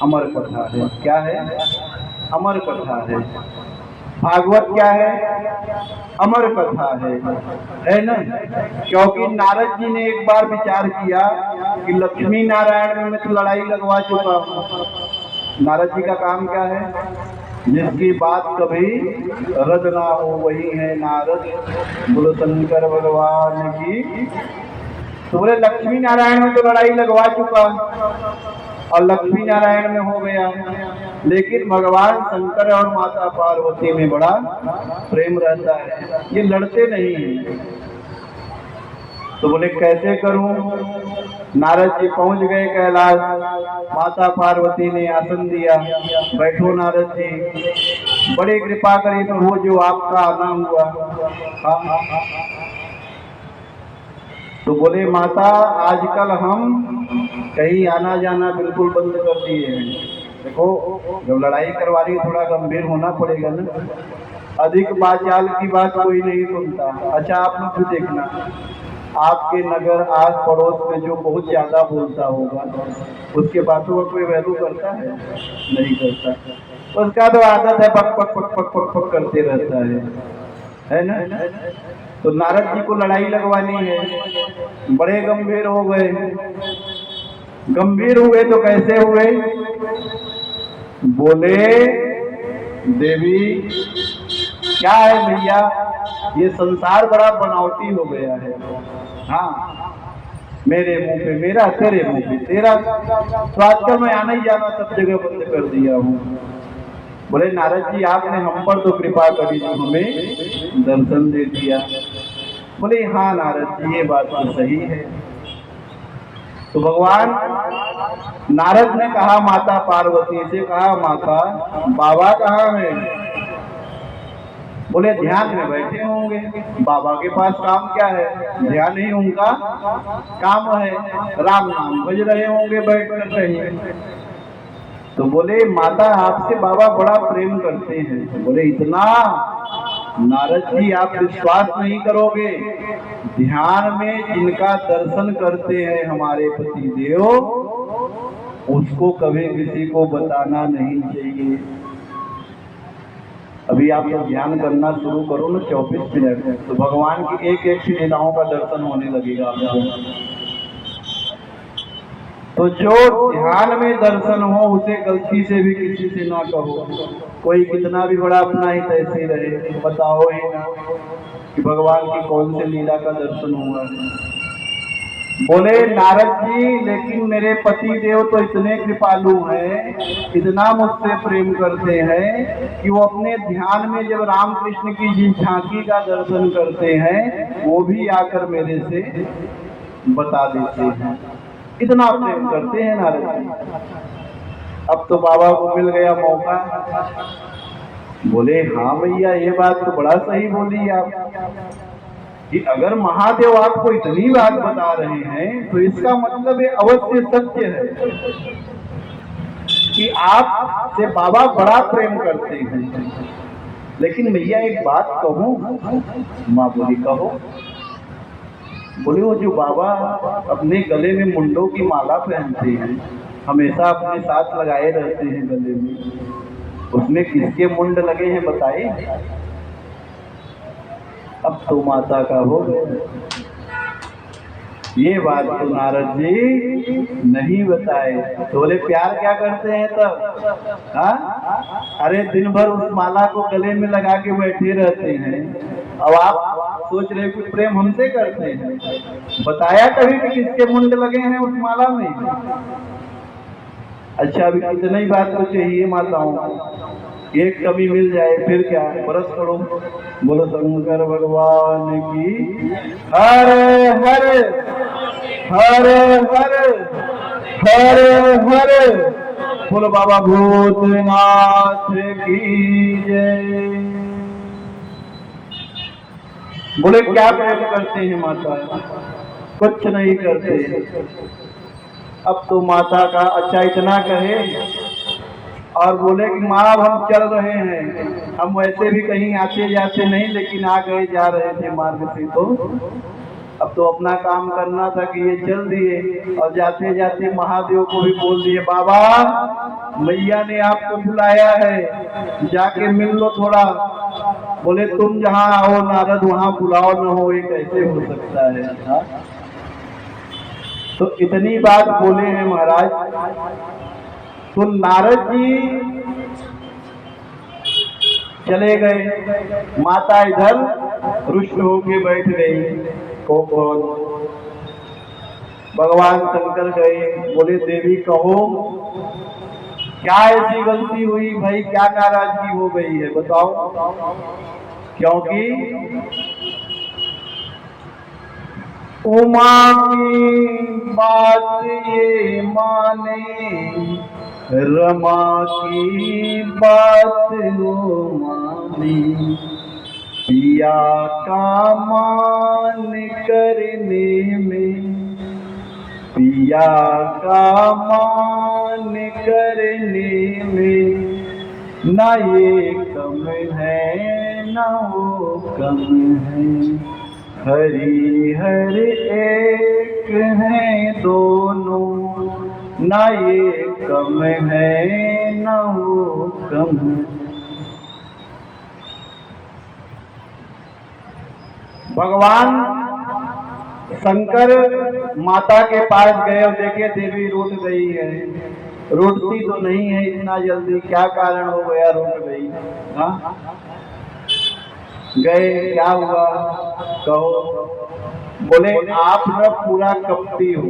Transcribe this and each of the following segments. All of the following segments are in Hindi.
अमर कथा है। क्या है? अमर कथा है। भागवत क्या है? अमर कथा है ना? क्योंकि नारद जी ने एक बार विचार किया कि लक्ष्मी नारायण में मैं तो लड़ाई लगवा चुका हूँ। नारद जी का काम क्या है? जिसकी बात कभी रद ना हो वही है नारद, बोलो शंकर भगवान की। तो बोले लक्ष्मी नारायण में तो लड़ाई लगवा चुका और लक्ष्मी नारायण में हो गया, लेकिन भगवान शंकर और माता पार्वती में बड़ा प्रेम रहता है, ये लड़ते नहीं हैं। तो बोले कैसे करूं? नारद जी पहुंच गए कैलाश, माता पार्वती ने आसन दिया, बैठो नारद जी, बड़ी कृपा करी प्रभु जो आपका आना हुआ। हाँ। तो बोले माता आजकल हम कहीं आना जाना बिल्कुल बंद कर दिए हैं। देखो जब लड़ाई करवा रही थोड़ा गंभीर होना पड़ेगा ना, अधिक बाचाल की बात कोई नहीं सुनता। अच्छा आप लोग भी देखना, आपके नगर आस पड़ोस में जो बहुत ज्यादा बोलता होगा उसके बातों का कोई वैल्यू करता है? नहीं करता। उसका तो आदत है पक पक पक पक पक पक करते रहता है ना? तो नारद जी को लड़ाई लगवानी है, बड़े गंभीर हो गए। गंभीर हुए तो कैसे हुए? बोले देवी क्या है भैया, ये संसार बड़ा बनावटी हो गया है। हाँ, मेरे मुंह पे मेरा, तेरे मुंह पे तेरा, तो आजकल मैं आना ही जाना सब जगह बंद कर दिया हूँ। बोले नारद जी आपने हम पर तो कृपा करी, जो हमें दर्शन दे दिया। बोले हाँ नारद जी ये बात तो सही है। तो भगवान नारद ने कहा माता पार्वती से, कहा माता बाबा कहाँ है? बोले ध्यान में बैठे होंगे। बाबा के पास काम क्या है? ध्यान ही उनका काम है, राम नाम बज रहे होंगे बैठ कर कहीं। तो बोले माता आपसे बाबा बड़ा प्रेम करते हैं। बोले इतना? नारद जी आप विश्वास नहीं करोगे, ध्यान में जिनका दर्शन करते हैं हमारे पति देव, उसको कभी किसी को बताना नहीं चाहिए। अभी आप लोग ध्यान करना शुरू करो ना 24 मिनट, तो भगवान की एक एक लीलाओं का दर्शन होने लगेगा आपको। तो जो ध्यान में दर्शन हो उसे गलती से भी किसी से ना कहो। कोई कितना भी बड़ा अपना ही तैसे रहे, बताओ ही ना कि भगवान की कौन से लीला का दर्शन हुआ है। बोले नारद जी लेकिन मेरे पति देव तो इतने कृपालु हैं, इतना मुझसे प्रेम करते हैं कि वो अपने ध्यान में जब राम कृष्ण की जिस झांकी का दर्शन करते हैं वो भी आकर मेरे से बता देते हैं। इतना प्रेम करते हैं नारद जी। अब तो बाबा को मिल गया मौका। बोले हाँ भैया ये बात तो बड़ा सही बोली आप, कि अगर महादेव आपको इतनी बात बता रहे हैं तो इसका मतलब ये अवश्य सत्य है कि आप से बाबा बड़ा प्रेम करते हैं। लेकिन भैया एक बात कहूं? माँ बोली कहो। बोले वो जो बाबा अपने गले में मुंडों की माला पहनते हैं, हमेशा अपने साथ लगाए रहते हैं गले में, उसमें किसके मुंड लगे हैं बताए? अब तो माता का हो गया। ये बात तो नारद जी नहीं बताए। तो बोले प्यार क्या करते हैं तब? हाँ, अरे दिन भर उस माला को गले में लगा के बैठे रहते हैं। अब आप सोच रहे कि प्रेम हमसे करते हैं? बताया कभी कि किसके मुंड लगे हैं उस माला में? अच्छा अभी इतना ही बात तो चाहिए माताओं, एक कमी मिल जाए फिर क्या, बरस पड़ो। बोलो शंकर भगवान की हर हर हर हर हर हर। बोलो बाबा भूतनाथ की जय। बोले क्या प्रेम करते हैं माता? कुछ नहीं करते। अब तो माता का अच्छा इतना कहे और बोले कि माँ हम चल रहे हैं, हम वैसे भी कहीं आते जाते नहीं, लेकिन आ गए जा रहे थे मार्ग से, तो अब तो अपना काम करना था कि ये चल दिए। और जाते जाते महादेव को भी बोल दिए बाबा मैया ने आपको बुलाया है, जाके मिल लो थोड़ा। बोले तुम जहाँ आओ नारद वहाँ बुलाओ न हो, ये कैसे हो सकता है? हाँ? तो इतनी बात बोले हैं महाराज। तो नारद जी चले गए, माता इधर रुष्ट होके बैठ गई। कौन? भगवान शंकर गए, बोले देवी कहो क्या ऐसी गलती हुई भाई, क्या नाराजगी हो गई है बताओ। क्योंकि उमा की बात ये माने, रमा की बात वो माने, पिया का मान करने में, पिया का मान करने में, ना ये कम है ना वो कम है, हरि हर एक हैं दोनों, ना ये कम है ना वो कम है। भगवान शंकर माता के पास गए और देखे देवी रूठ गई है। रूठती तो नहीं है इतना जल्दी, क्या कारण हो गया रूठ गई? हाँ, गए, क्या हुआ कहो? बोले आप न पूरा कपटी हो।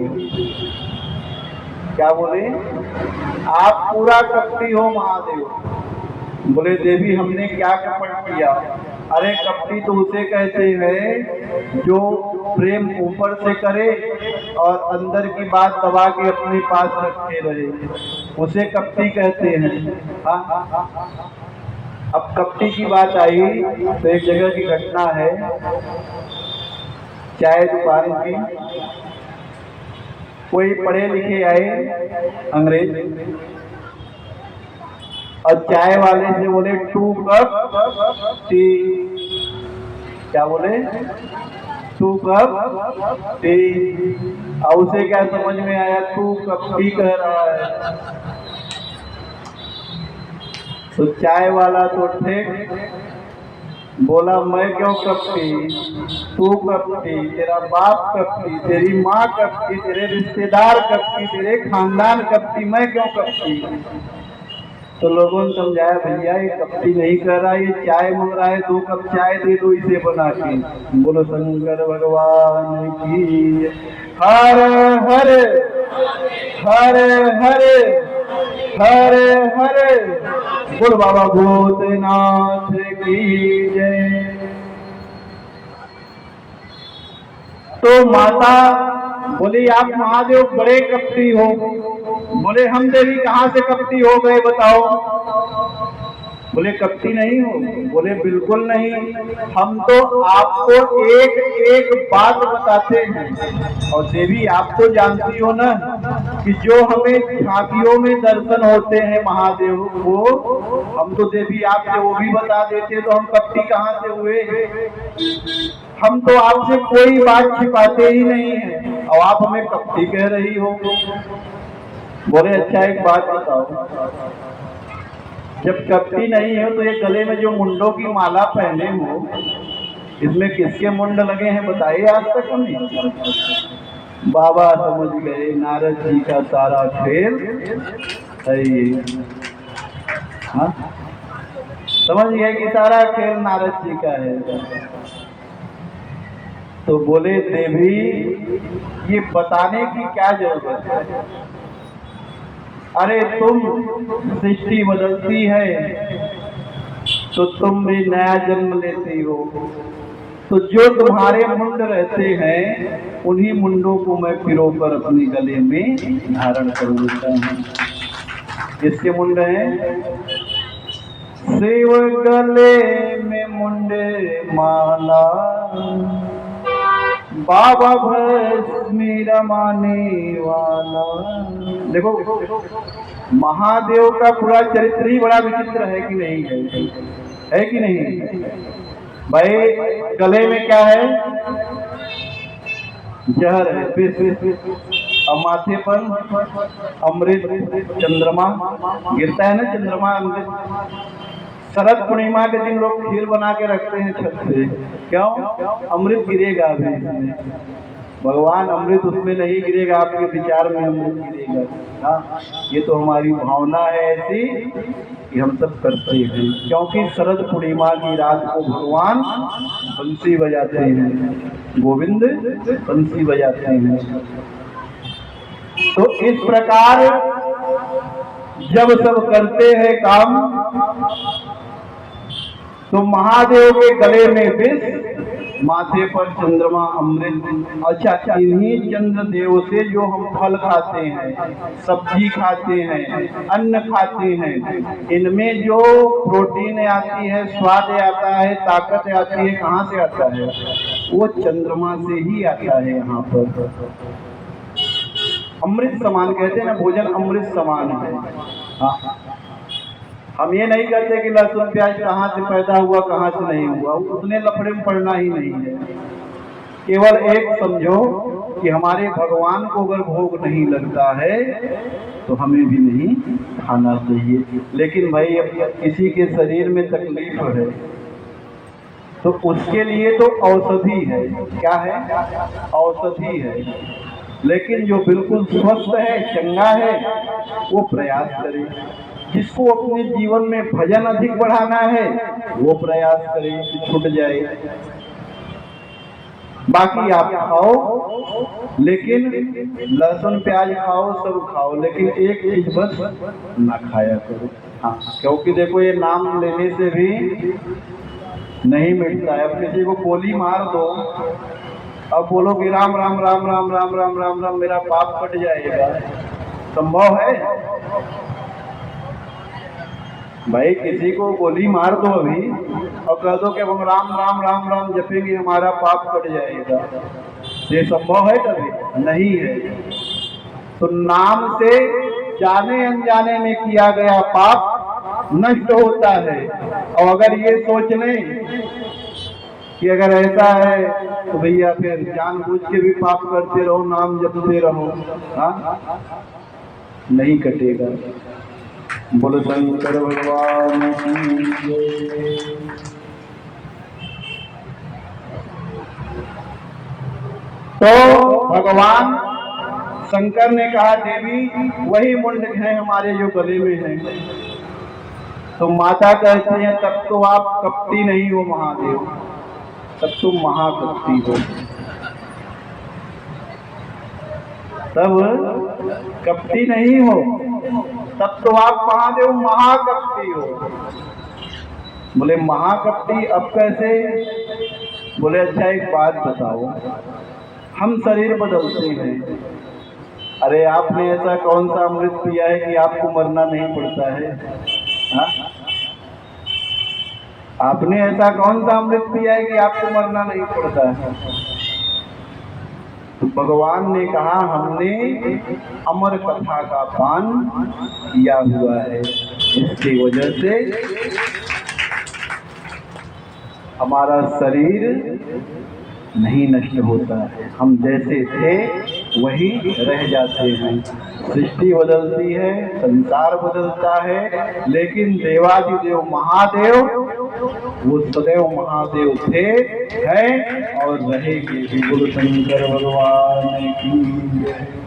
क्या बोले? आप पूरा कपटी हो महादेव। बोले देवी हमने क्या कपट किया? अरे कपटी तो उसे कहते हैं जो प्रेम ऊपर से करे और अंदर की बात दबा के अपने पास रखे रहे, उसे कपटी कहते हैं। हाँ? अब कपटी की बात आई तो एक जगह की घटना है, चाय दुकान की। कोई पढ़े लिखे आए अंग्रेज और चाय वाले से बोले 2 कप टी। क्या बोले? 2 कप टी। और उसे क्या समझ में आया? 2 कप टी कह रहा है। तो चाय वाला तो ठीक बोला, मैं क्यों कपटी, तू कपटी, तेरा बाप कपटी, तेरी माँ कपटी, तेरे रिश्तेदार कपटी, तेरे खानदान कपटी, मैं क्यों कपटी? तो लोगों ने समझाया भैया ये कपटी नहीं कर रहा, ये चाय मांग रहा है, 2 कप चाय दे दो इसे बना के। बोलो शंकर भगवान की। हर हर हर हर हर हर बोल बाबा भूतनाथ की जय। तो माता बोली आप महादेव बड़े कपटी हो। बोले हम देवी कहाँ से कपटी हो गए बताओ? बोले कपटी नहीं हो। बोले बिल्कुल नहीं, हम तो आपको एक एक बात बताते हैं। और देवी आप तो जानती हो ना कि जो हमें झांकियों में दर्शन होते हैं महादेव को, हम तो देवी आपसे वो भी बता देते, तो हम कपटी कहाँ से हुए? हम तो आपसे कोई बात छिपाते ही नहीं है और आप हमें कपटी कह रही हो। बोले अच्छा एक बात बताओ, जब कपटी नहीं हो तो ये गले में जो मुंडों की माला पहने हो, इसमें किसके मुंड लगे हैं बताइए आज तक हमें। बाबा समझ गए नारद जी का सारा खेल है ये। हाँ? समझ गए कि सारा खेल नारद जी का है। तो बोले देवी ये बताने की क्या जरूरत है? अरे तुम सृष्टि बदलती है तो तुम भी नया जन्म लेती हो, तो जो तुम्हारे मुंड रहते हैं उन्हीं मुंडों को मैं पिरोकर अपने गले में धारण कर लेता हूँ। किसके मुंड हैं? शिव गले में मुंडे माला, बाबा भस्मी रमाने वाला। देखो महादेव का पूरा चरित्र ही बड़ा विचित्र है कि नहीं है कि नहीं भाई? गले में क्या है? जहर है, विष। और माथे पर अमृत चंद्रमा गिरता है ना, चंद्रमा अमृत। शरद पूर्णिमा के दिन लोग खीर बना के रखते हैं छत पे, क्यों? अमृत गिरेगा अभी इसमें। भगवान अमृत उसमें नहीं गिरेगा, आपके विचार में अमृत गिरेगा। हाँ, ये तो हमारी भावना है ऐसी कि हम सब करते हैं, क्योंकि शरद पूर्णिमा की रात को भगवान बंसी बजाते हैं, गोविंद बंसी बजाते हैं। तो इस प्रकार जब सब करते हैं काम, तो महादेव के गले में विष, माथे पर चंद्रमा अमृत। अच्छा, इन्हीं चंद्रदेव से जो हम फल खाते हैं, सब्जी खाते हैं, अन्न खाते हैं, इनमें जो प्रोटीन आती है, स्वाद आता है, ताकत आती है, कहाँ से आता है? वो चंद्रमा से ही आता है। यहाँ पर अमृत समान कहते हैं ना, भोजन अमृत समान है। हाँ, हम ये नहीं कहते कि लहसुन प्याज कहाँ से पैदा हुआ, कहाँ से नहीं हुआ, उतने लफड़े में पड़ना ही नहीं है। केवल एक समझो कि हमारे भगवान को अगर भोग नहीं लगता है तो हमें भी नहीं खाना चाहिए। लेकिन भाई अब किसी के शरीर में तकलीफ है तो उसके लिए तो औषधि है। क्या है? औषधि है। लेकिन जो बिल्कुल स्वस्थ है, चंगा है, वो प्रयास करे। जिसको अपने जीवन में भजन अधिक बढ़ाना है वो प्रयास करे कि छूट जाए। बाकी आप खाओ, लेकिन लहसुन प्याज खाओ, सब खाओ, लेकिन एक चीज बस ना खाया करो। हाँ, क्योंकि देखो ये नाम लेने से भी नहीं मिटता है। अब किसी को गोली मार दो, अब बोलो कि राम राम राम राम राम राम राम राम, मेरा पाप कट जाएगा, संभव है? भाई किसी को गोली मार दो अभी और कह दो कि हम राम राम राम राम जपेंगे हमारा पाप कट जाएगा, ये संभव है? कभी नहीं है। तो नाम से जाने अनजाने में किया गया पाप नष्ट होता है। और अगर ये सोच लें कि अगर ऐसा है तो भैया फिर जानबूझ के भी पाप करते रहो, नाम जपते रहो, हाँ, नहीं कटेगा। बोलो शंकर भगवान की। तो भगवान शंकर ने कहा देवी वही मुंड है हमारे जो गले में है। तो माता कहती है तब तो आप कपटी नहीं हो महादेव, तब तुम महाकपटी हो। तब कपटी नहीं हो, तब तो आप महादेव महाकपटी हो। बोले महाकपटी अब कैसे? बोले अच्छा एक बात बताओ, हम शरीर बदलते हैं, अरे आपने ऐसा कौन सा अमृत पिया है कि आपको मरना नहीं पड़ता है? हा? आपने ऐसा कौन सा अमृत पिया है कि आपको मरना नहीं पड़ता है? तो भगवान ने कहा हमने अमर कथा का पान किया हुआ है, इसकी वजह से हमारा शरीर नहीं नष्ट होता है, हम जैसे थे वही रह जाते हैं। सृष्टि बदलती है, संसार बदलता है, लेकिन देवादिदेव महादेव वो सदैव महादेव थे, हैं और रहेंगे। बोलो शंकर भगवान की।